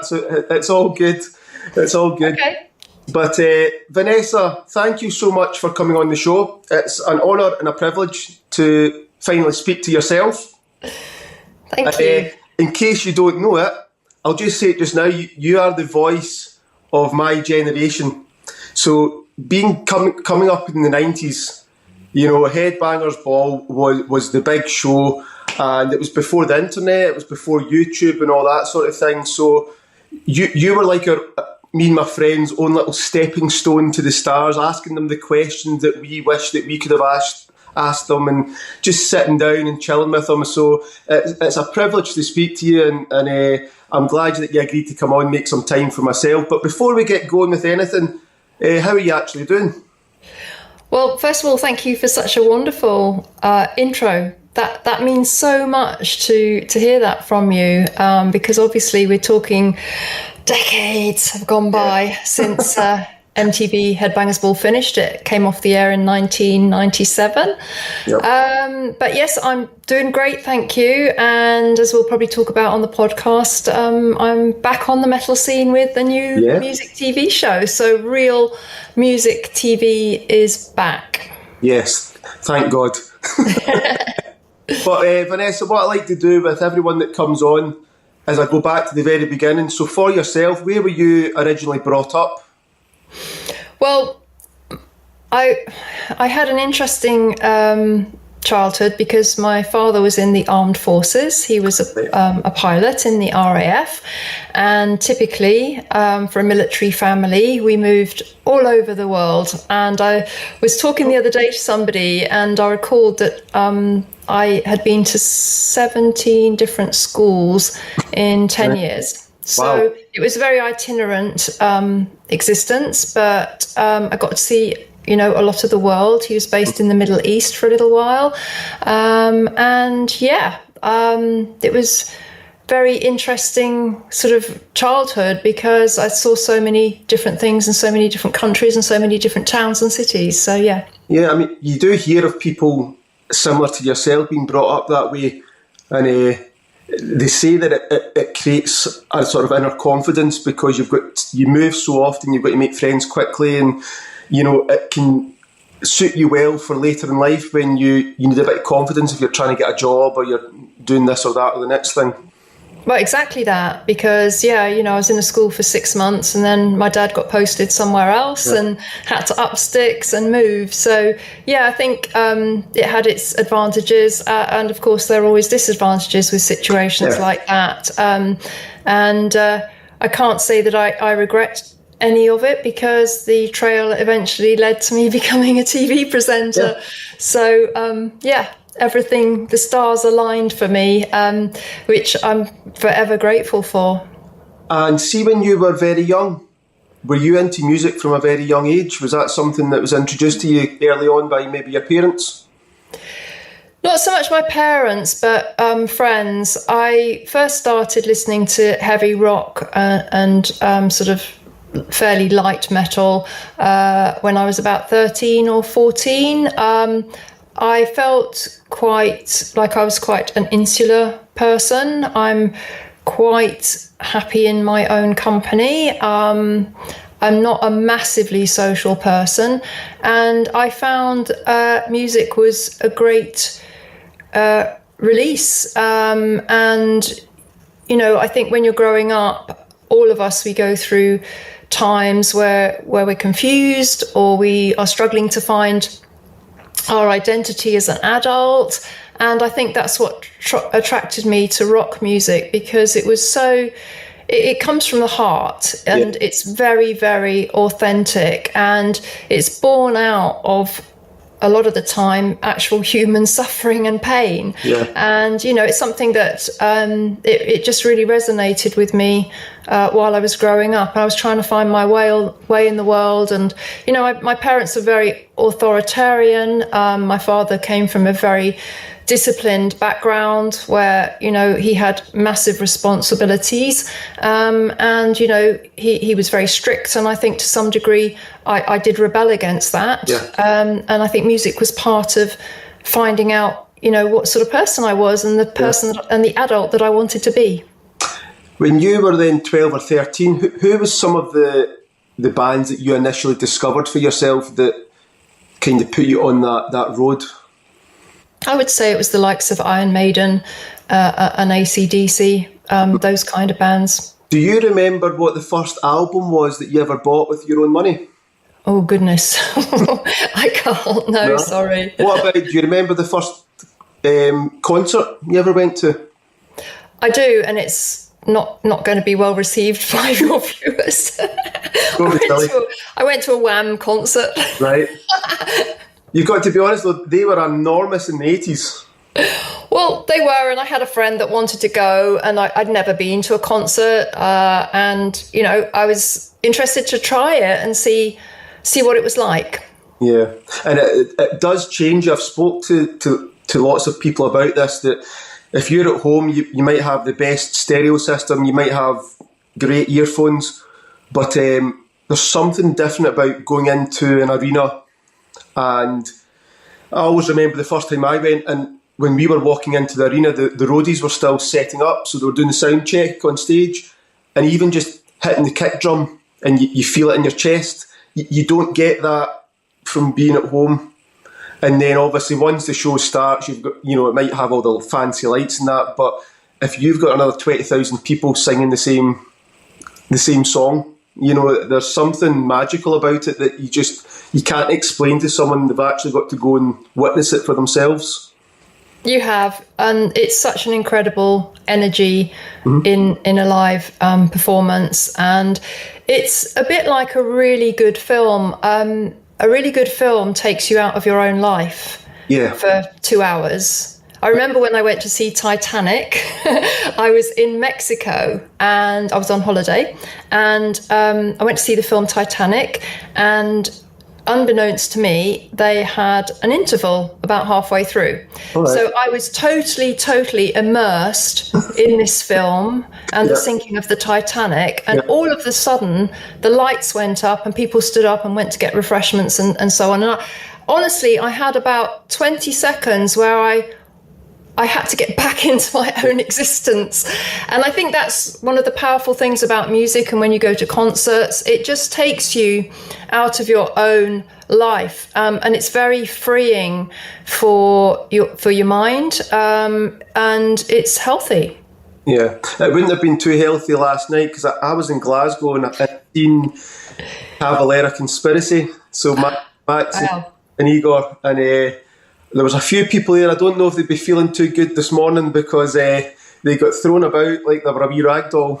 So it's all good. It's all good. Okay. But Vanessa, thank you so much for coming on the show. It's an honour and a privilege to finally speak to yourself. Thank you. In case you don't know it, I'll just say it just now, you are the voice of my generation. So coming up in the 90s, you know, Headbangers Ball was the big show, and it was before the internet, it was before YouTube and all that sort of thing. So you were like me and my friends' own little stepping stone to the stars, asking them the questions that we wish that we could have asked them, and just sitting down and chilling with them. So it's a privilege to speak to you, and I'm glad that you agreed to come on, make some time for myself. But before we get going with anything, how are you actually doing? Well, first of all, thank you for such a wonderful intro. That means so much to hear that from you, because obviously we're talking decades have gone by since MTV Headbangers Ball finished. It came off the air in 1997. Yep. But yes, I'm doing great, thank you. And as we'll probably talk about on the podcast, I'm back on the metal scene with the new music TV show. So Real Music TV is back. Yes, thank God. But Vanessa, what I like to do with everyone that comes on is I go back to the very beginning. So for yourself, where were you originally brought up? Well, I had an interesting childhood because my father was in the armed forces. He was a pilot in the RAF, and typically for a military family, we moved all over the world. And I was talking the other day to somebody, and I recalled that I had been to 17 different schools in 10 years. So it was a very itinerant existence, but I got to see, you know, a lot of the world. He was based in the Middle East for a little while. It was very interesting sort of childhood because I saw so many different things in so many different countries and so many different towns and cities. So, yeah. Yeah, I mean, you do hear of people similar to yourself being brought up that way, and they say that it creates a sort of inner confidence because you move so often, you've got to make friends quickly, and you know it can suit you well for later in life when you need a bit of confidence if you're trying to get a job or you're doing this or that or the next thing. Well, exactly that, because, I was in a school for 6 months and then my dad got posted somewhere else and had to up sticks and move. So, I think it had its advantages. And, of course, there are always disadvantages with situations like that. I can't say that I regret any of it because the trail eventually led to me becoming a TV presenter. Yeah. So, everything, the stars aligned for me, which I'm forever grateful for. And see, when you were very young, were you into music from a very young age? Was that something that was introduced to you early on by maybe your parents? Not so much my parents, but friends. I first started listening to heavy rock and sort of fairly light metal when I was about 13 or 14. I felt quite like I was quite an insular person. I'm quite happy in my own company. I'm not a massively social person, and I found music was a great release. And, I think when you're growing up, all of us, we go through times where we're confused or we are struggling to find our identity as an adult, and I think that's what attracted me to rock music, because it was it comes from the heart, and it's very, very authentic, and it's born out of a lot of the time actual human suffering and pain. And it's something that it just really resonated with me while I was growing up. I was trying to find my way in the world, and my parents are very authoritarian. My father came from a very disciplined background where he had massive responsibilities, and he was very strict, and I think to some degree I did rebel against that. And I think music was part of finding out what sort of person I was and the person and the adult that I wanted to be. When you were then 12 or 13, who was some of the bands that you initially discovered for yourself that kind of put you on that road? I would say it was the likes of Iron Maiden and AC/DC, those kind of bands. Do you remember what the first album was that you ever bought with your own money? Oh, goodness. I can't. No, sorry. What about, do you remember the first concert you ever went to? I do, and it's not going to be well received by your viewers. I went to a Wham concert. Right. You've got to be honest though, they were enormous in the 80s. Well, they were, and I had a friend that wanted to go, and I'd never been to a concert, and I was interested to try it and see what it was like. Yeah, and it does change. I've spoke to lots of people about this, that if you're at home, you might have the best stereo system, you might have great earphones, but there's something different about going into an arena. And I always remember the first time I went, and when we were walking into the arena, the roadies were still setting up, so they were doing the sound check on stage, and even just hitting the kick drum, and you feel it in your chest. You don't get that from being at home. And then obviously once the show starts, you've got, it might have all the fancy lights and that, but if you've got another 20,000 people singing the same song, there's something magical about it that you can't explain to someone. They've actually got to go and witness it for themselves. You have, and it's such an incredible energy in a live performance, and it's a bit like a really good film. A really good film takes you out of your own life for 2 hours. I remember when I went to see Titanic, I was in Mexico and I was on holiday, and I went to see the film Titanic, and unbeknownst to me, they had an interval about halfway through. Right. So I was totally immersed in this film and the sinking of the Titanic. And all of a sudden, the lights went up and people stood up and went to get refreshments and so on. And honestly, I had about 20 seconds where I had to get back into my own existence. And I think that's one of the powerful things about music. And when you go to concerts, it just takes you out of your own life. And it's very freeing for your mind. And it's healthy. Yeah, it wouldn't have been too healthy last night because I was in Glasgow and I'd seen Cavalera Conspiracy. So Max and Igor, and there was a few people there. I don't know if they'd be feeling too good this morning because they got thrown about like they were a wee rag doll.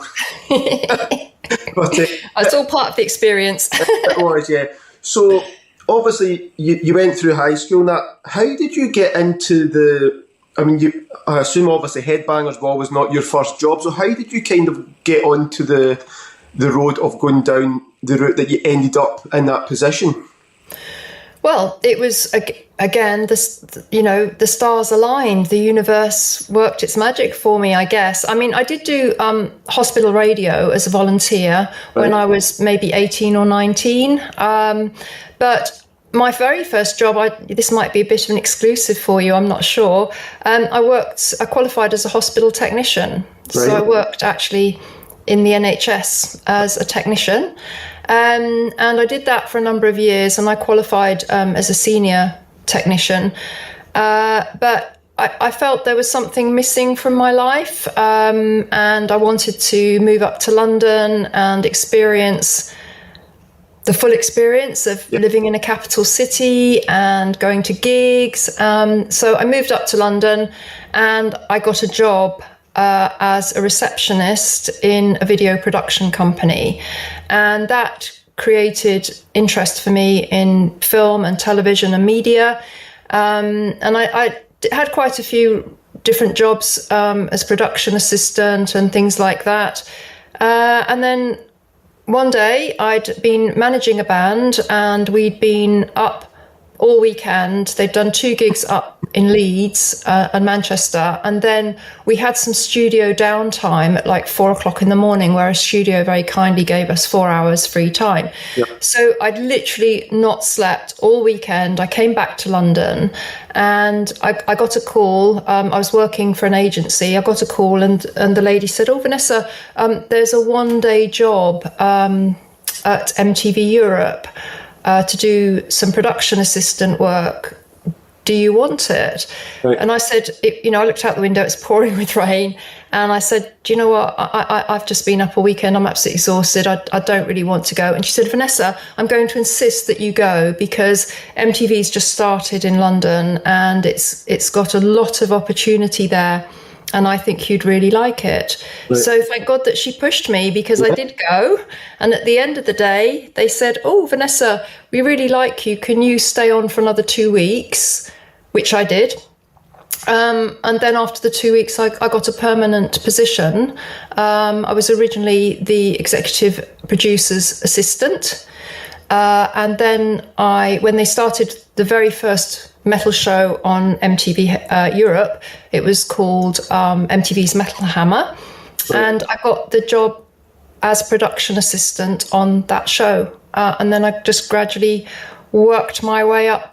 But it's all part of the experience. It was, yeah. So obviously you went through high school and that. How did you get into I assume obviously Headbangers Ball was not your first job. So how did you kind of get onto the road of going down the route that you ended up in that position? Well, it was, again, the stars aligned. The universe worked its magic for me, I guess. I mean, I did do hospital radio as a volunteer when I was maybe 18 or 19. But my very first job, this might be a bit of an exclusive for you, I'm not sure. I qualified as a hospital technician. Right. So I worked actually in the NHS as a technician. And I did that for a number of years, and I qualified as a senior technician. But I felt there was something missing from my life, and I wanted to move up to London and experience the full experience of living in a capital city and going to gigs. So I moved up to London, and I got a job as a receptionist in a video production company, and that created interest for me in film and television and media, and I had quite a few different jobs as production assistant and things like that, and then one day I'd been managing a band and we'd been up all weekend. They'd done 2 gigs up in Leeds and Manchester, and then we had some studio downtime at like 4 o'clock in the morning, where a studio very kindly gave us 4 hours free time. Yeah. So I'd literally not slept all weekend. I came back to London, and I got a call. I was working for an agency. I got a call, and the lady said, "Oh, Vanessa, there's a 1-day job at MTV Europe to do some production assistant work. Do you want it?" Right. And I said, I looked out the window, it's pouring with rain. And I said, "Do you know what? I've just been up all weekend. I'm absolutely exhausted. I don't really want to go." And she said, "Vanessa, I'm going to insist that you go, because MTV's just started in London, and it's got a lot of opportunity there. And I think you'd really like it." Right. So thank God that she pushed me, because I did go. And at the end of the day, they said, "Oh, Vanessa, we really like you. Can you stay on for another 2 weeks?" Which I did. And then after the 2 weeks, I got a permanent position. I was originally the executive producer's assistant. And then when they started the very first metal show on MTV Europe, it was called MTV's Metal Hammer. Right. And I got the job as production assistant on that show. And then I just gradually worked my way up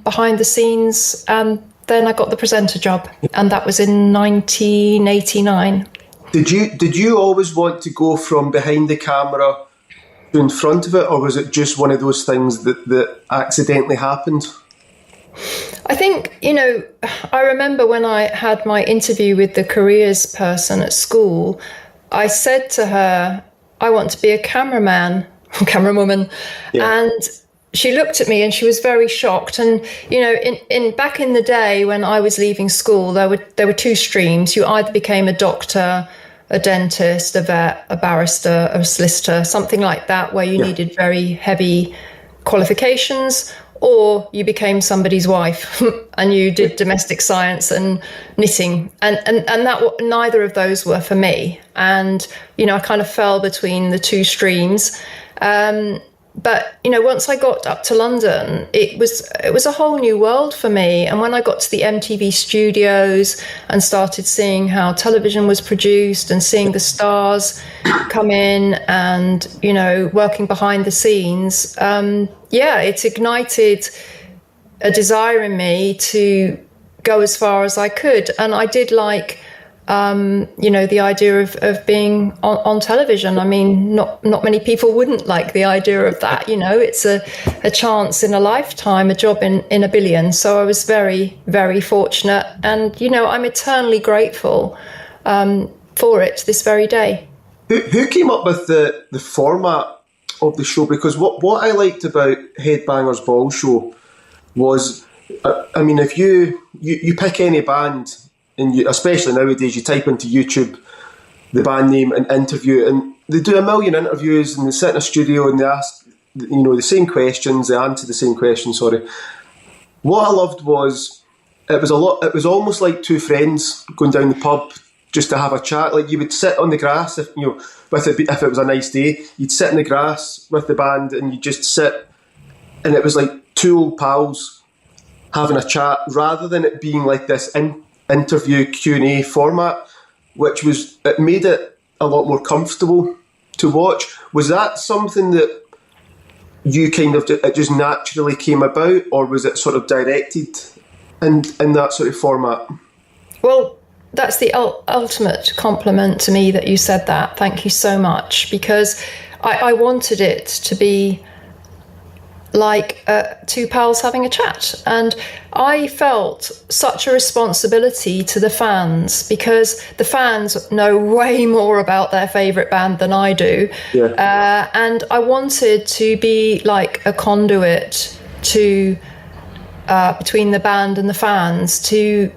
behind the scenes, and then I got the presenter job, and that was in 1989. Did you always want to go from behind the camera to in front of it, or was it just one of those things that accidentally happened? I think, I remember when I had my interview with the careers person at school, I said to her, "I want to be a cameraman or camerawoman." Yeah. And she looked at me and she was very shocked. And, in back in the day when I was leaving school, there were 2 streams. You either became a doctor, a dentist, a vet, a barrister, a solicitor, something like that, where you needed very heavy qualifications, or you became somebody's wife and you did domestic science and knitting. And that neither of those were for me. And, I kind of fell between the 2 streams. But, once I got up to London, it was a whole new world for me. And when I got to the MTV studios and started seeing how television was produced and seeing the stars come in and, working behind the scenes, it ignited a desire in me to go as far as I could. And I did like the idea of being on television. I mean, not many people wouldn't like the idea of that. It's a chance in a lifetime, a job in a billion. So I was very, very fortunate. And, I'm eternally grateful for it this very day. Who came up with the format of the show? Because what I liked about Headbangers Ball show was, if you pick any band, and especially nowadays, you type into YouTube the band name and interview, and they do a million interviews, and they sit in a studio and they ask, the same questions, they answer the same questions. Sorry. What I loved was it was almost like 2 friends going down the pub just to have a chat. Like, you would sit on the grass if it was a nice day, you'd sit in the grass with the band and you'd just sit, and it was like 2 old pals having a chat, rather than it being like this interview Q&A format, which made it a lot more comfortable to watch. Was that something that you it just naturally came about, or was it sort of directed in that sort of format? Well, that's the ultimate compliment to me that you said that. Thank you so much, because I wanted it to be like 2 pals having a chat. And I felt such a responsibility to the fans, because the fans know way more about their favourite band than I do. Yeah. And I wanted to be like a conduit to between the band and the fans, to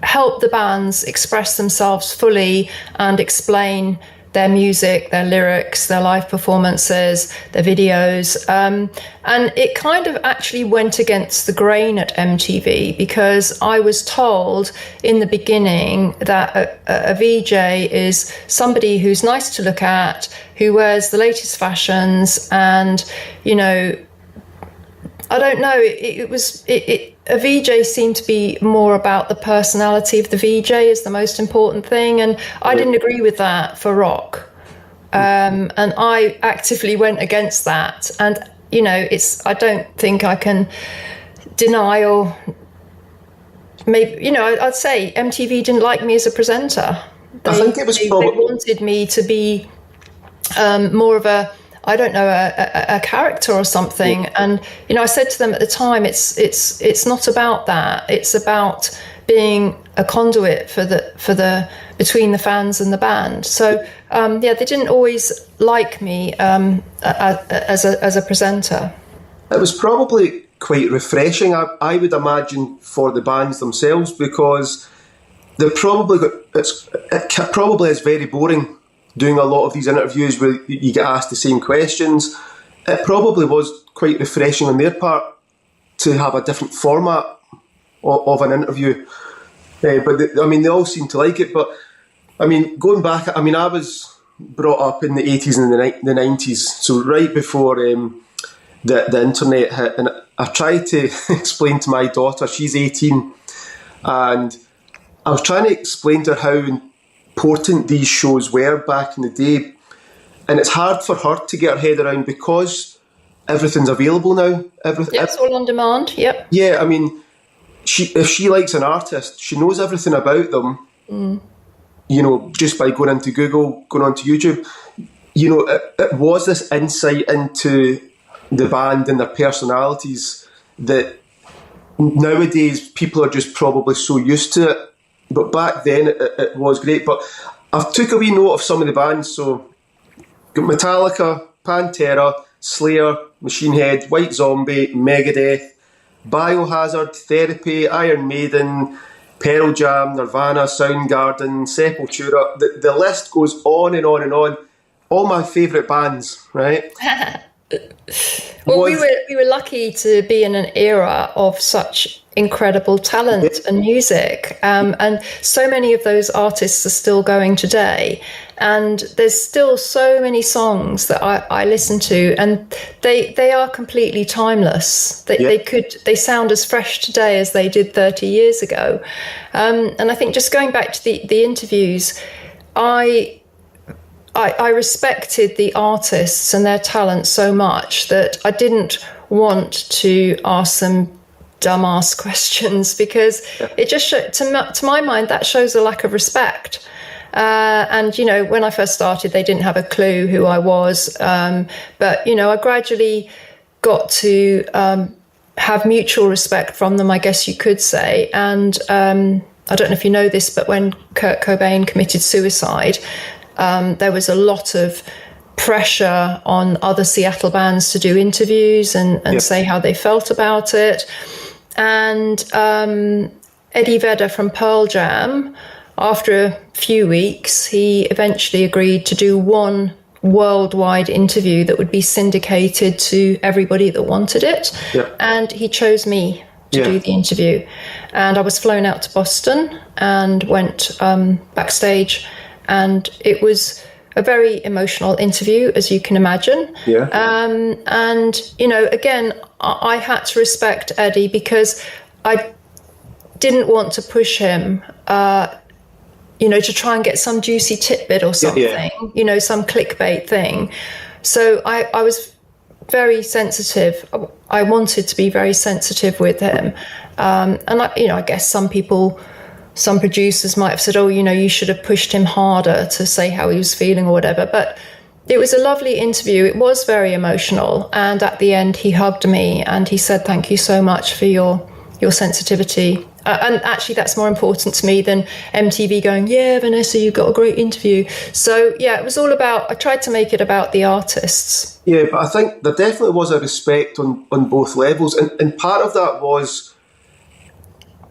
help the bands express themselves fully and explain their music, their lyrics, their live performances, their videos. And it kind of actually went against the grain at MTV, because I was told in the beginning that a VJ is somebody who's nice to look at, who wears the latest fashions and, I don't know. A VJ seemed to be more about the personality of the VJ is the most important thing, and I didn't agree with that for rock. And I actively went against that. And I don't think I can deny, or maybe I'd say MTV didn't like me as a presenter. I think it was they wanted me to be more of a character or something. And I said to them at the time, it's not about that. It's about being a conduit for the between the fans and the band. So they didn't always like me as a presenter. It was probably quite refreshing, I would imagine, for the bands themselves, because they probably it probably is very boring doing a lot of these interviews where you get asked the same questions. It probably was quite refreshing on their part to have a different format of an interview. But they all seem to like it. But going back, I was brought up in the 80s and the 90s, so right before the internet hit. And I tried to explain to my daughter, she's 18, and I was trying to explain to her how important these shows were back in the day, and it's hard for her to get her head around because everything's available now. It's all on demand. Yep. Yeah, if she likes an artist, she knows everything about them. Just by going into Google, going onto YouTube. It was this insight into the band and their personalities that nowadays people are just probably so used to it. But back then it was great. But I've took a wee note of some of the bands. So got Metallica, Pantera, Slayer, Machine Head, White Zombie, Megadeth, Biohazard, Therapy, Iron Maiden, Pearl Jam, Nirvana, Soundgarden, Sepultura. The list goes on and on and on. All my favourite bands, right? Well, we were lucky to be in an era of such incredible talent and music, and so many of those artists are still going today, and there's still so many songs that I listen to, and they are completely timeless. They sound as fresh today as they did 30 years ago, and I think just going back to the interviews, I respected the artists and their talent so much that I didn't want to ask them dumbass questions, because it just to my mind that shows a lack of respect. And when I first started, they didn't have a clue who I was, but I gradually got to have mutual respect from them, I guess you could say. And I don't know if you know this, but when Kurt Cobain committed suicide, there was a lot of pressure on other Seattle bands to do interviews and say how they felt about it. And Eddie Vedder from Pearl Jam, after a few weeks, he eventually agreed to do one worldwide interview that would be syndicated to everybody that wanted it. And he chose me to do the interview. And I was flown out to Boston and went backstage. And it was a very emotional interview, as you can imagine. And, again, I had to respect Eddie because I didn't want to push him, to try and get some juicy tidbit or something, some clickbait thing. So I was very sensitive. I wanted to be very sensitive with him. And, I guess some producers might have said, you should have pushed him harder to say how he was feeling or whatever. But it was a lovely interview. It was very emotional. And at the end, he hugged me and he said, thank you so much for your sensitivity. And actually, that's more important to me than MTV going, yeah, Vanessa, you got a great interview. So, it was all about, I tried to make it about the artists. Yeah, but I think there definitely was a respect on both levels. And part of that was,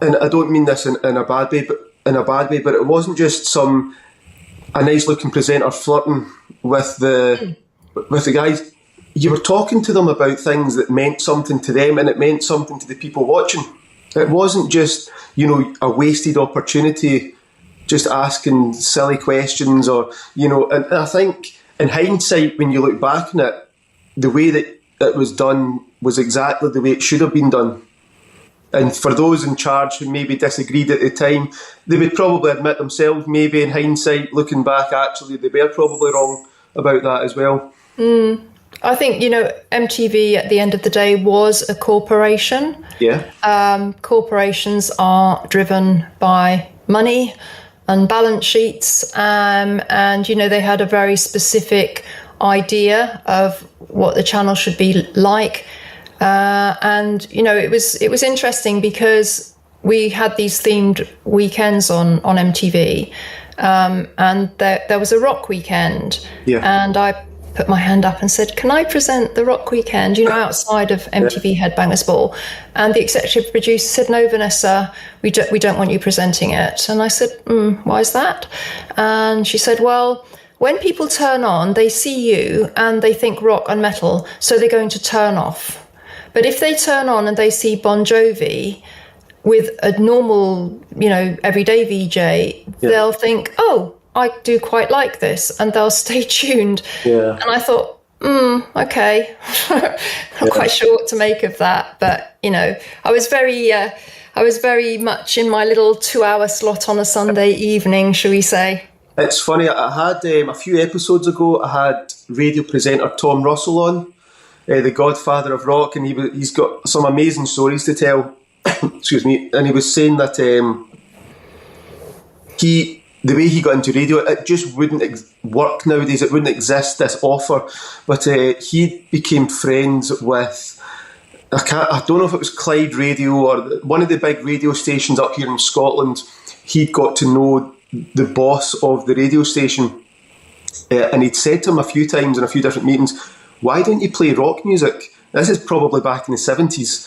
and I don't mean this in a bad way, but it wasn't just a nice looking presenter flirting with the guys. You were talking to them about things that meant something to them, and it meant something to the people watching. It wasn't just a wasted opportunity, just asking silly questions or And I think in hindsight, when you look back on it, the way that it was done was exactly the way it should have been done. And for those in charge who maybe disagreed at the time, they would probably admit themselves, maybe in hindsight, looking back, actually, they were probably wrong about that as well. I think, MTV at the end of the day was a corporation. Yeah. Corporations are driven by money and balance sheets. And, they had a very specific idea of what the channel should be like. It was interesting because we had these themed weekends on MTV, and there was a rock weekend, and I put my hand up and said, "Can I present the rock weekend? Outside of MTV Headbangers Ball?" And the executive producer said, "No, Vanessa, we don't want you presenting it." And I said, "Why is that?" And she said, "Well, when people turn on, they see you and they think rock and metal, so they're going to turn off. But if they turn on and they see Bon Jovi with a normal, everyday VJ, they'll think, oh, I do quite like this, and they'll stay tuned." Yeah. And I thought, okay, not quite sure what to make of that. But, I was very much in my little 2-hour slot on a Sunday evening, shall we say. It's funny, I had, a few episodes ago, I had radio presenter Tom Russell on, the godfather of rock, and he's got some amazing stories to tell. Excuse me. And he was saying that the way he got into radio, it just wouldn't work nowadays. It wouldn't exist, this offer. But he became friends with, I don't know if it was Clyde Radio or one of the big radio stations up here in Scotland. He'd got to know the boss of the radio station, and he'd said to him a few times in a few different meetings, "Why don't you play rock music?" This is probably back in the 70s.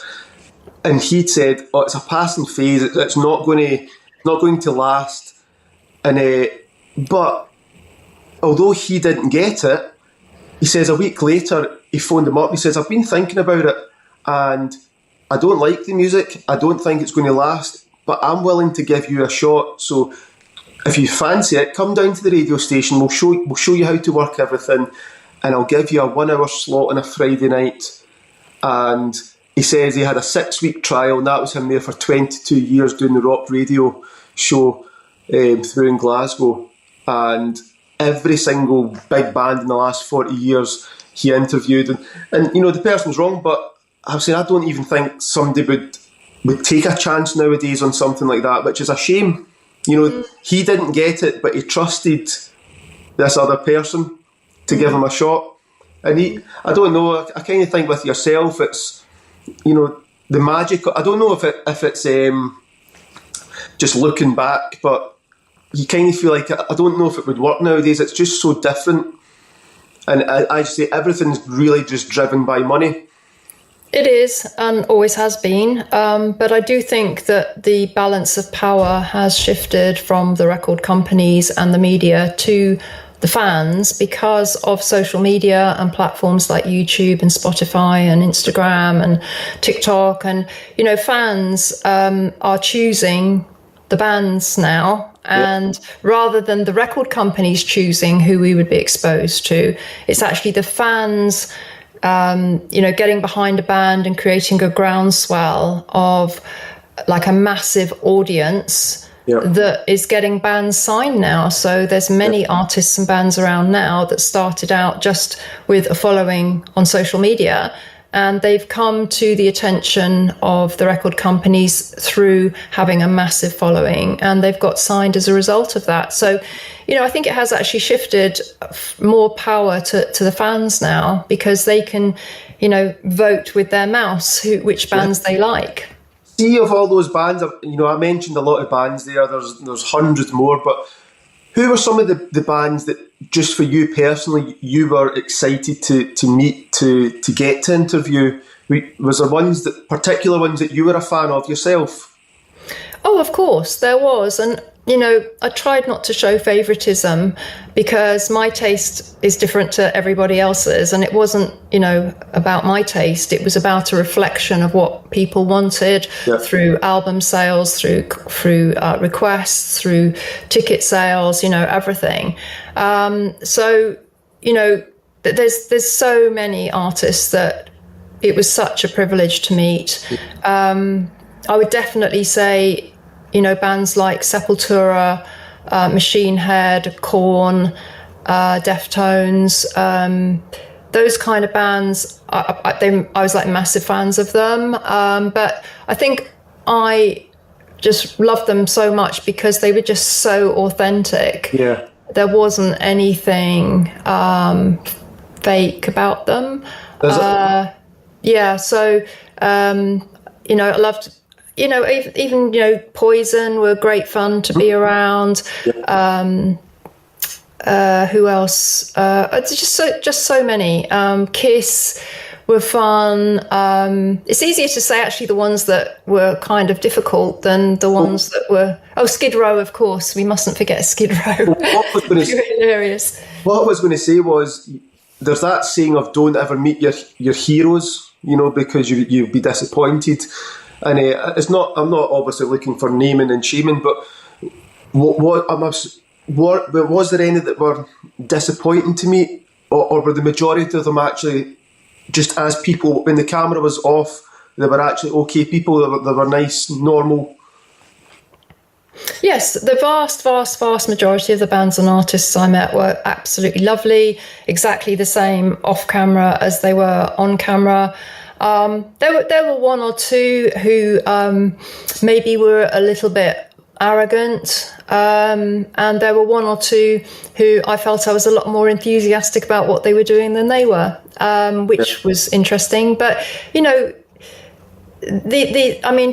And he'd said, "Oh, it's a passing phase. It's not going to last." And but although he didn't get it, he says a week later he phoned him up. He says, "I've been thinking about it, and I don't like the music. I don't think it's going to last, but I'm willing to give you a shot. So if you fancy it, come down to the radio station. We'll show you how to work everything, and I'll give you a 1-hour slot on a Friday night." And he says he had a 6-week trial, and that was him there for 22 years doing the rock radio show through in Glasgow. And every single big band in the last 40 years he interviewed. And the person's wrong, but I'm saying I don't even think somebody would take a chance nowadays on something like that, which is a shame. He didn't get it, but he trusted this other person to give him a shot. And I don't know, I kind of think with yourself, it's, the magic. I don't know if it's just looking back, but you kind of feel like, I don't know if it would work nowadays. It's just so different. And I just say everything's really just driven by money. It is, and always has been. But I do think that the balance of power has shifted from the record companies and the media to the fans because of social media and platforms like YouTube and Spotify and Instagram and TikTok. And, fans are choosing the bands now. And rather than the record companies choosing who we would be exposed to, it's actually the fans getting behind a band and creating a groundswell of like a massive audience that is getting bands signed now. So there's many artists and bands around now that started out just with a following on social media, and they've come to the attention of the record companies through having a massive following, and they've got signed as a result of that. So, I think it has actually shifted more power to the fans now because they can, vote with their mouse which bands they like. See, of all those bands, I mentioned a lot of bands there. There's hundreds more, but who were some of the bands that, just for you personally, you were excited to meet, to get to interview? Was there particular ones that you were a fan of yourself? Oh, of course, there was. And, I tried not to show favouritism because my taste is different to everybody else's. And it wasn't, about my taste. It was about a reflection of what people wanted through album sales, through requests, through ticket sales, everything. So, there's so many artists that, it was such a privilege to meet. I would definitely say, bands like Sepultura, Machine Head, Korn, Deftones, those kind of bands, I was like massive fans of them. But I think I just loved them so much because they were just so authentic. Yeah. There wasn't anything fake about them. So I loved, even Poison were great fun to be around. Who else? Just so many. Kiss were fun. It's easier to say actually the ones that were kind of difficult than the ones that were. Oh, Skid Row, of course. We mustn't forget Skid Row. Hilarious. What I was going to say was, there's that saying of don't ever meet your heroes, because you'd be disappointed. And I'm not obviously looking for naming and shaming, but was there any that were disappointing to me, or were the majority of them actually just as people, when the camera was off, they were actually okay people, they were nice, normal? Yes, the vast majority of the bands and artists I met were absolutely lovely, exactly the same off camera as they were on camera. There were one or two who maybe were a little bit arrogant, and there were one or two who I felt I was a lot more enthusiastic about what they were doing than they were, which was interesting. But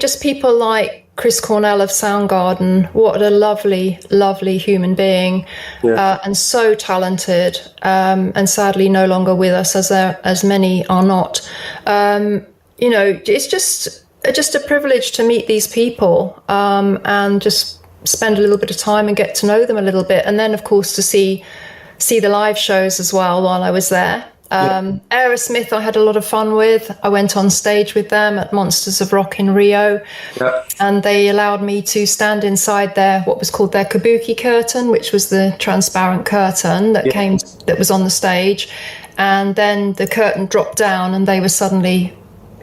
just people like Chris Cornell of Soundgarden, what a lovely human being, and so talented, and sadly no longer with us, as many are not. It's just a privilege to meet these people, and just spend a little bit of time and get to know them a little bit, and then of course to see the live shows as well while I was there. Aerosmith I had a lot of fun with. I went on stage with them at Monsters of Rock in Rio, and they allowed me to stand inside what was called their kabuki curtain, which was the transparent curtain that was on the stage, and then the curtain dropped down and they were suddenly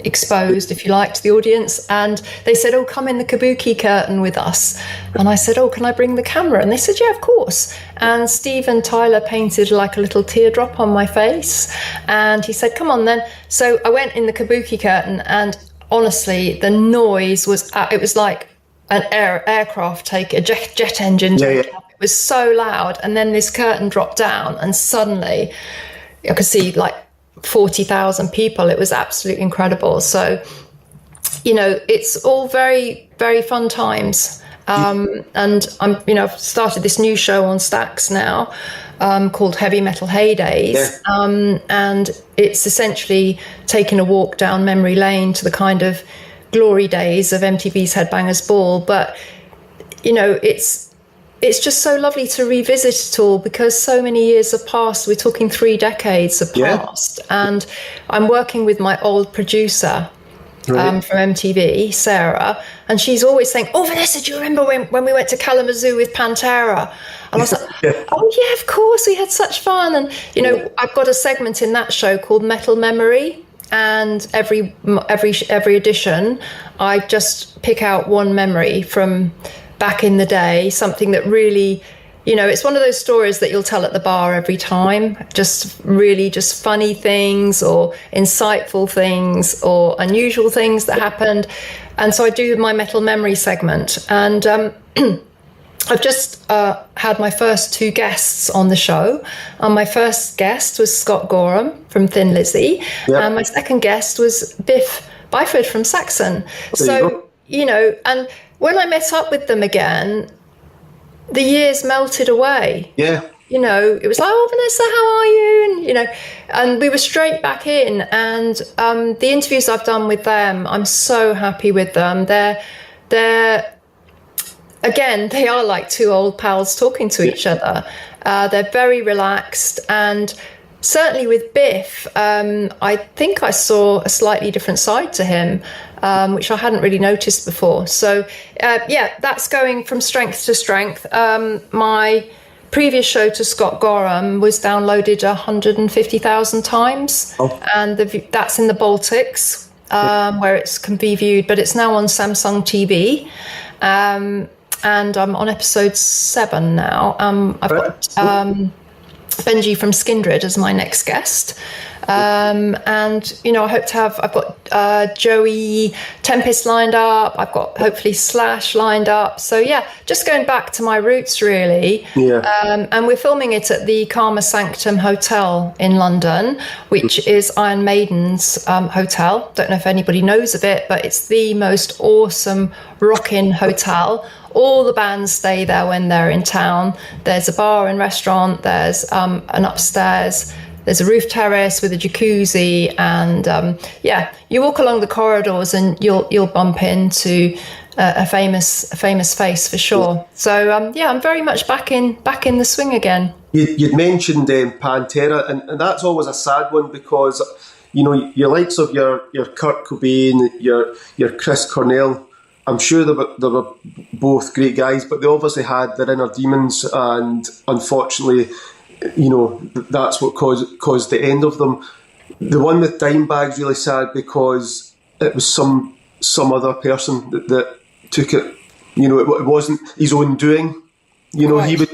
exposed, if you like, to the audience, and they said, "Oh, come in the kabuki curtain with us." And I said, "Oh, can I bring the camera?" And they said, "Yeah, of course." And Steven Tyler painted like a little teardrop on my face, and he said, "Come on then." So I went in the kabuki curtain, and honestly, the noise was it was like an aircraft take a jet engine. It was so loud, and then this curtain dropped down, and suddenly I could see like 40,000 people. It was absolutely incredible. So, it's all very, very fun times. And I've started this new show on Stacks now, called Heavy Metal Heydays. And it's essentially taking a walk down memory lane to the kind of glory days of MTV's Headbangers Ball. But, it's just so lovely to revisit it all, because so many years have passed. We're talking 3 decades have passed. And I'm working with my old producer from MTV, Sarah, and she's always saying, "Oh, Vanessa, do you remember when we went to Kalamazoo with Pantera?" And I was like, "Oh yeah, of course, we had such fun." And I've got a segment in that show called Metal Memory, and every edition I just pick out one memory from back in the day, something that really, it's one of those stories that you'll tell at the bar every time, just funny things or insightful things or unusual things that happened. And so I do my Metal Memory segment, and I've just had my first 2 guests on the show. My first guest was Scott Gorham from Thin Lizzy, and my second guest was Biff Byford from Saxon. And when I met up with them again, the years melted away. Yeah. It was like, "Oh, Vanessa, how are you?" And we were straight back in. And the interviews I've done with them, I'm so happy with them. They're again, they are like 2 old pals talking to each other. They're very relaxed, and certainly with Biff, I think I saw a slightly different side to him, which I hadn't really noticed before. So, that's going from strength to strength. My previous show to Scott Gorham was downloaded 150,000 times, and that's in the Baltics, where it can be viewed, but it's now on Samsung TV. And I'm on episode 7 now. I've got Benji from Skindred as my next guest. And, you know, I hope to have, I've got Joey Tempest lined up. I've got hopefully Slash lined up. So, yeah, just going back to my roots, really. Yeah. And we're filming it at the Karma Sanctum Hotel in London, which is Iron Maiden's hotel. Don't know if anybody knows of it, but it's the most awesome rockin' hotel. All the bands stay there when they're in town. There's a bar and restaurant. There's an upstairs. There's a roof terrace with a jacuzzi, and you walk along the corridors and you'll bump into a famous face for sure. So I'm very much back in the swing again. You'd mentioned Pantera, and that's always a sad one because you know your likes of your Kurt Cobain, your Chris Cornell. I'm sure they were both great guys, but they obviously had their inner demons, and unfortunately, you know, that's what caused the end of them. The one with Dimebag's really sad because it was some other person that took it. You know, it wasn't his own doing. You know, he was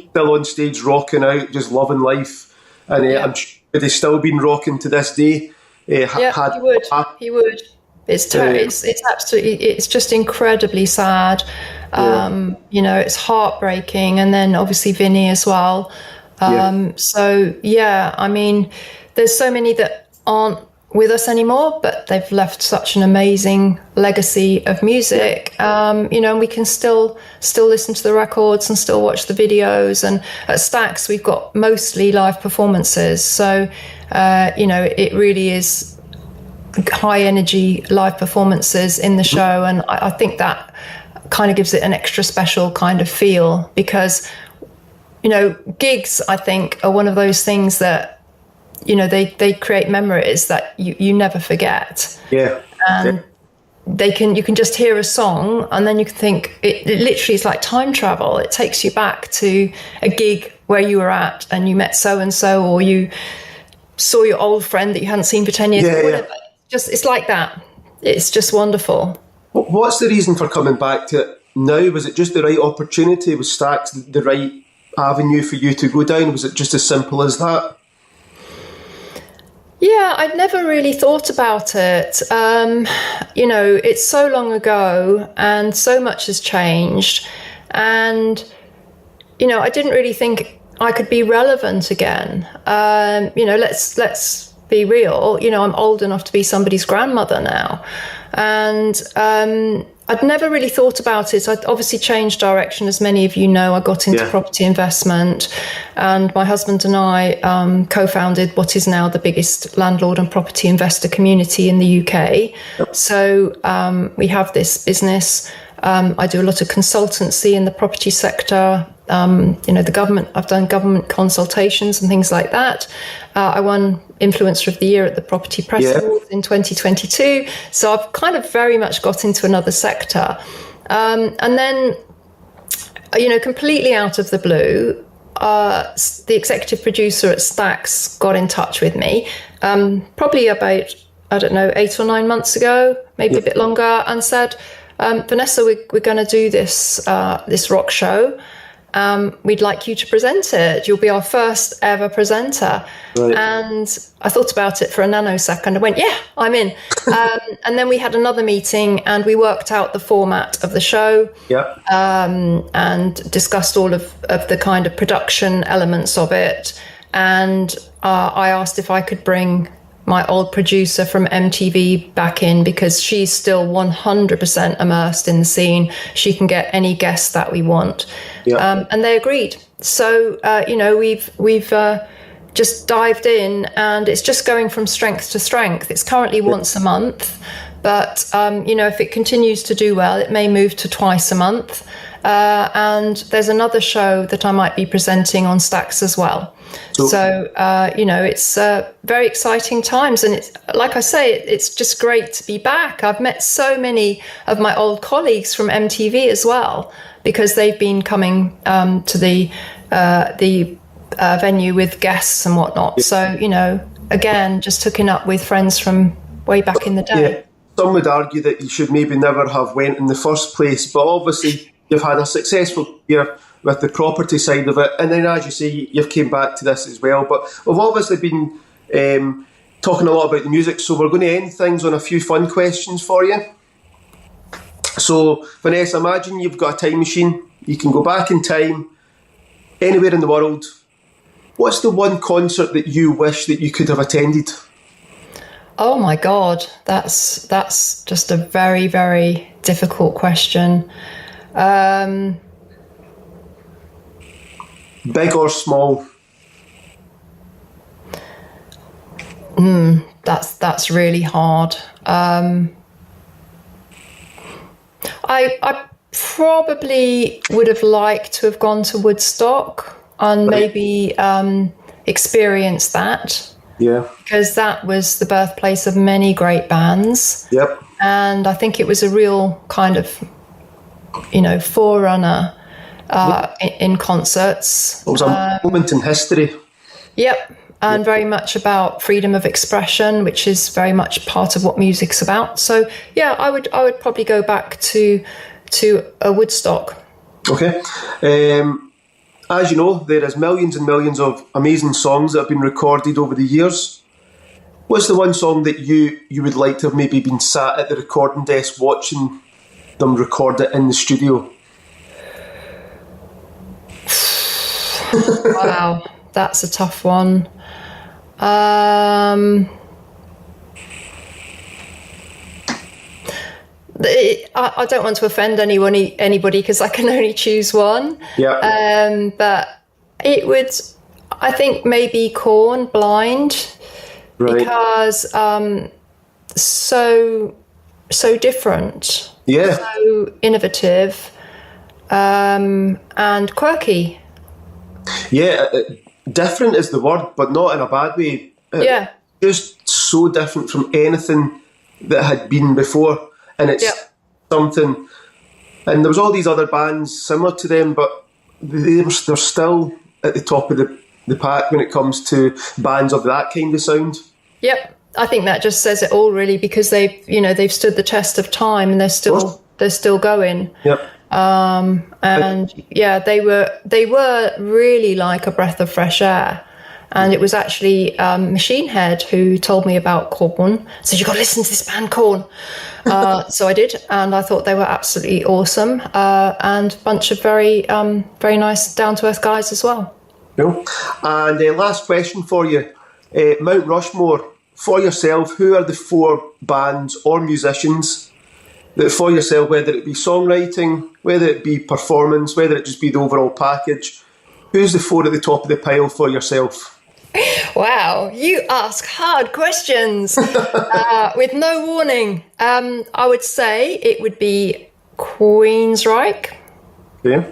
still on stage rocking out, just loving life, and I'm sure he's still been rocking to this day. He would. It's absolutely, it's just incredibly sad. You know, it's heartbreaking, and then obviously Vinny as well. So I mean, there's so many that aren't with us anymore, but they've left such an amazing legacy of music. You know, and we can still listen to the records and still watch the videos. And at Stacks, we've got mostly live performances. So, you know, it really is high energy live performances in the show. And I think that kind of gives it an extra special kind of feel because, you know, gigs, I think, are one of those things that, you know, they create memories that you never forget. Yeah. And you can just hear a song and then you can think it literally is like time travel. It takes you back to a gig where you were at and you met so-and-so, or you saw your old friend that you hadn't seen for 10 years. Yeah, whatever. It's like that. It's just wonderful. What's the reason for coming back to it now? Was it just the right opportunity? Was Stacks the right avenue for you to go down? Was it just as simple as that? Yeah, I'd never really thought about it. You know, it's so long ago and so much has changed. And, you know, I didn't really think I could be relevant again. You know, let's be real. You know, I'm old enough to be somebody's grandmother now. And I'd never really thought about it. I'd obviously changed direction, as many of you know. I got into property investment, and my husband and I co-founded what is now the biggest landlord and property investor community in the UK. Yep. So we have this business. I do a lot of consultancy in the property sector. You know, the government, I've done government consultations and things like that. I won Influencer of the Year at the Property Press Awards in 2022. So I've kind of very much got into another sector. And then, you know, completely out of the blue, the executive producer at Stacks got in touch with me, probably about, I don't know, 8 or 9 months ago, maybe a bit longer, and said, Vanessa, we're going to do this rock show. We'd like you to present it. You'll be our first ever presenter. Right. And I thought about it for a nanosecond. I went, yeah, I'm in. And then we had another meeting and we worked out the format of the show. Yeah. And discussed all of the kind of production elements of it. And I asked if I could bring my old producer from MTV back in, because she's still 100% immersed in the scene. She can get any guest that we want. Yeah. And they agreed. So, you know, we've just dived in, and it's just going from strength to strength. It's currently once a month, but, you know, if it continues to do well, it may move to twice a month. And there's another show that I might be presenting on Stacks as well. So, you know, it's very exciting times. And it's, like I say, it's just great to be back. I've met so many of my old colleagues from MTV as well, because they've been coming to the venue with guests and whatnot. So, you know, again, just hooking up with friends from way back in the day. Yeah. Some would argue that you should maybe never have went in the first place, but obviously you've had a successful year with the property side of it, and then, as you say, you've came back to this as well. But we've obviously been talking a lot about the music, so we're going to end things on a few fun questions for you. So, Vanessa, imagine you've got a time machine. You can go back in time, anywhere in the world. What's the one concert that you wish that you could have attended? Oh my God, that's just a very, very difficult question. Big or small? That's really hard. I probably would have liked to have gone to Woodstock and maybe experience that. Yeah. Because that was the birthplace of many great bands. Yep. And I think it was a real kind of, you know, forerunner in concerts. It was a moment in history. Yep. And very much about freedom of expression, which is very much part of what music's about. So, yeah, I would probably go back to a Woodstock. Okay. As you know, there is millions and millions of amazing songs that have been recorded over the years. What's the one song that you would like to have maybe been sat at the recording desk watching them record it in the studio? Wow, that's a tough one. I don't want to offend anybody because I can only choose one. Yeah. But it would, I think, maybe Korn, Blind, right. Because so different. Yeah. So innovative, and quirky. Yeah, different is the word, but not in a bad way. Yeah. Just so different from anything that had been before. And it's something, and there was all these other bands similar to them, but they're still at the top of the pack when it comes to bands of that kind of sound. Yep, I think that just says it all, really, because they've stood the test of time and they're still going. Yep. And yeah, they were really like a breath of fresh air. And it was actually Machine Head who told me about Korn. Said, "You've got to listen to this band, Korn." So I did, and I thought they were absolutely awesome, and a bunch of very nice, down-to-earth guys as well. Cool. And last question for you. Mount Rushmore, for yourself, who are the 4 bands or musicians that for yourself, whether it be songwriting, whether it be performance, whether it just be the overall package, who's the 4 at the top of the pile for yourself? Wow, you ask hard questions with no warning. I would say it would be Queensryche. Yeah.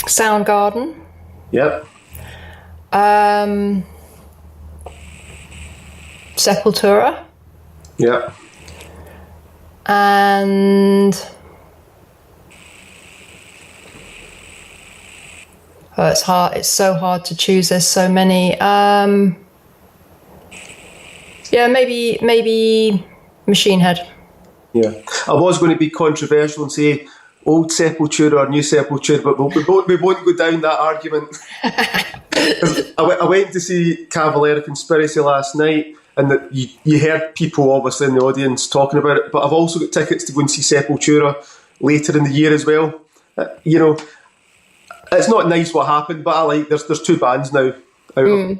Soundgarden. Yep. Sepultura. Yep. And it's hard. It's so hard to choose. There's so many. Maybe Machine Head. Yeah, I was going to be controversial and say old Sepultura or new Sepultura, but we won't go down that argument. I went to see Cavalera Conspiracy last night, and you heard people obviously in the audience talking about it, but I've also got tickets to go and see Sepultura later in the year as well. It's not nice what happened, but there's 2 bands now out of.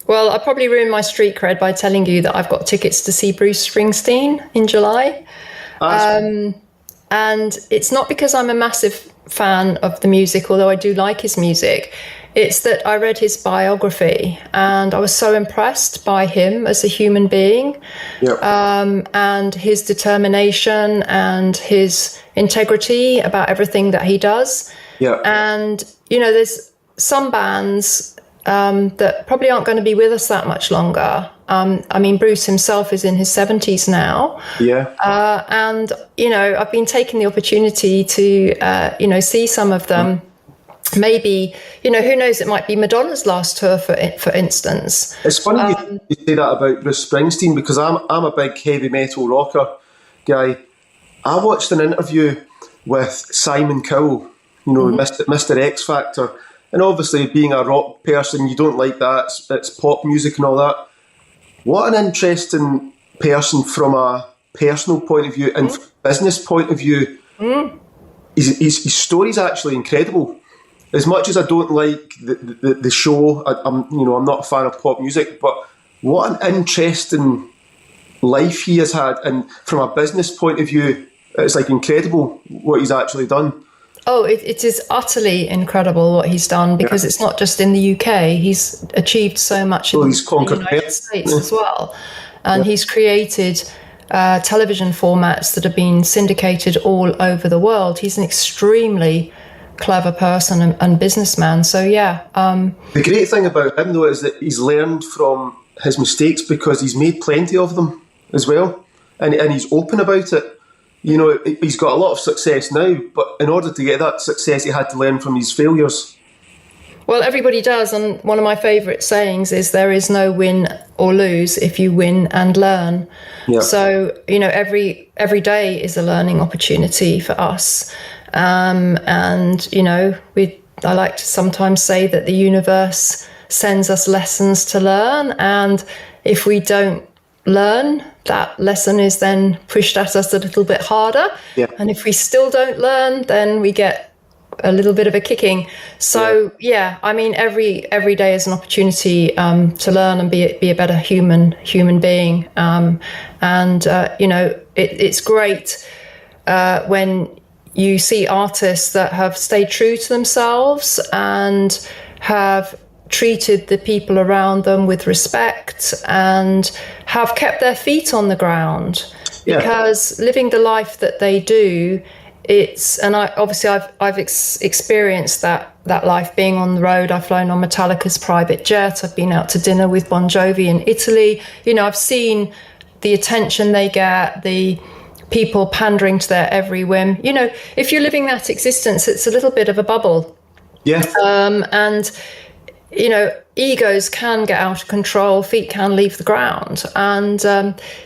Well, I probably ruined my street cred by telling you that I've got tickets to see Bruce Springsteen in July. And it's not because I'm a massive fan of the music, although I do like his music. It's that I read his biography and I was so impressed by him as a human being. Yep. And his determination and his integrity about everything that he does. Yeah. And, there's some bands that probably aren't going to be with us that much longer. Bruce himself is in his 70s now. Yeah. And, I've been taking the opportunity to, see some of them maybe, you know, who knows, it might be Madonna's last tour, for instance. It's funny you say that about Bruce Springsteen, because I'm a big heavy metal rocker guy. I watched an interview with Simon Cowell, you know, Mr. X Factor, and obviously being a rock person, you don't like that, it's pop music and all that. What an interesting person from a personal point of view and business point of view. His story's actually incredible. As much as I don't like the show, I'm not a fan of pop music, but what an interesting life he has had, and from a business point of view, it's like incredible what he's actually done. Oh, it is utterly incredible what he's done, because it's not just in the UK. He's achieved so much in the United States as well. And he's created television formats that have been syndicated all over the world. He's an extremely clever person and businessman. So, the great thing about him, though, is that he's learned from his mistakes, because he's made plenty of them as well. And he's open about it. You know, he's got a lot of success now, but in order to get that success, he had to learn from his failures. Well, everybody does, and one of my favourite sayings is there is no win or lose if you win and learn. Yeah. So, you know, every day is a learning opportunity for us. And, you know, I like to sometimes say that the universe sends us lessons to learn, and if we don't learn, that lesson is then pushed at us a little bit harder. Yeah. And if we still don't learn, then we get a little bit of a kicking. So I mean, every day is an opportunity to learn and be a better human being. You know, it's great when you see artists that have stayed true to themselves and have treated the people around them with respect and have kept their feet on the ground, because living the life that they do, I've experienced that life, being on the road. I've flown on Metallica's private jet. I've been out to dinner with Bon Jovi in Italy. You know, I've seen the attention they get, the people pandering to their every whim. You know, if you're living that existence, it's a little bit of a bubble. Yeah. And you know, egos can get out of control, feet can leave the ground. And,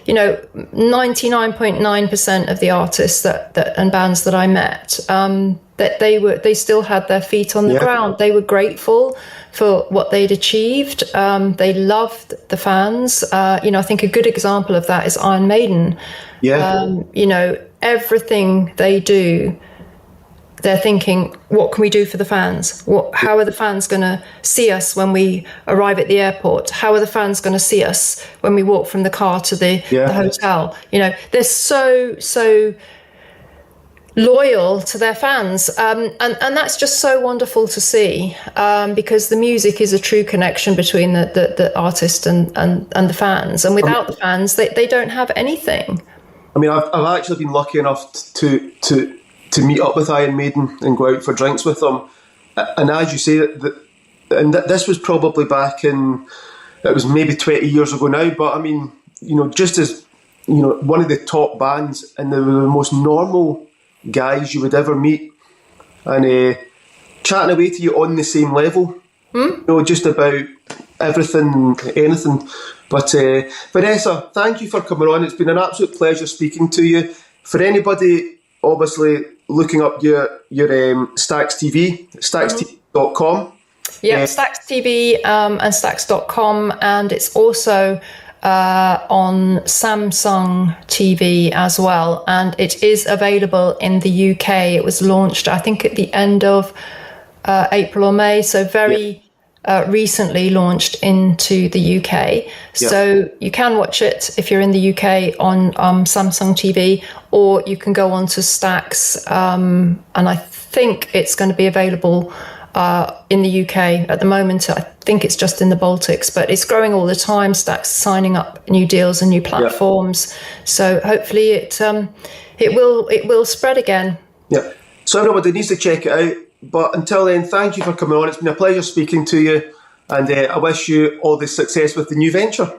you know, 99.9% of the artists that and bands that I met, that they still had their feet on the ground. They were grateful for what they'd achieved. They loved the fans. You know, I think a good example of that is Iron Maiden. Yeah. You know, everything they do, they're thinking, what can we do for the fans? How are the fans going to see us when we arrive at the airport? How are the fans going to see us when we walk from the car to the hotel? You know, they're so loyal to their fans. And that's just so wonderful to see, because the music is a true connection between the artist and the fans. And without the fans, they don't have anything. I mean, I've actually been lucky enough to meet up with Iron Maiden and go out for drinks with them. And as you say, this was probably back in, it was maybe 20 years ago now, but I mean, you know, just as, you know, one of the top bands, and they were the most normal guys you would ever meet, and chatting away to you on the same level, you know, just about everything, anything. But Vanessa, thank you for coming on. It's been an absolute pleasure speaking to you. For anybody obviously looking up your Staccs TV, stackstv.com. Yeah, Staccs TV and Staccs.com, and it's also on Samsung TV as well, and it is available in the UK. It was launched, I think, at the end of April or May, so very recently launched into the UK. So you can watch it if you're in the UK on Samsung TV, or you can go on to Staccs, and I think it's going to be available in the UK at the moment. I think it's just in the Baltics, but it's growing all the time. Staccs signing up new deals and new platforms, so hopefully it will spread again. Yeah. So everybody needs to check it out. But until then, thank you for coming on. It's been a pleasure speaking to you, and I wish you all the success with the new venture.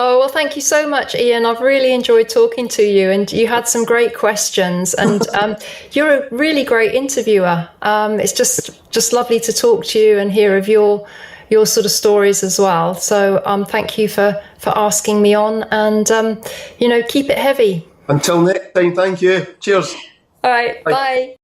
Oh, well, thank you so much, Iain. I've really enjoyed talking to you, and you had some great questions, and you're a really great interviewer. It's just lovely to talk to you and hear of your sort of stories as well. So thank you for asking me on, and keep it heavy. Until next time, thank you. Cheers. All right, bye.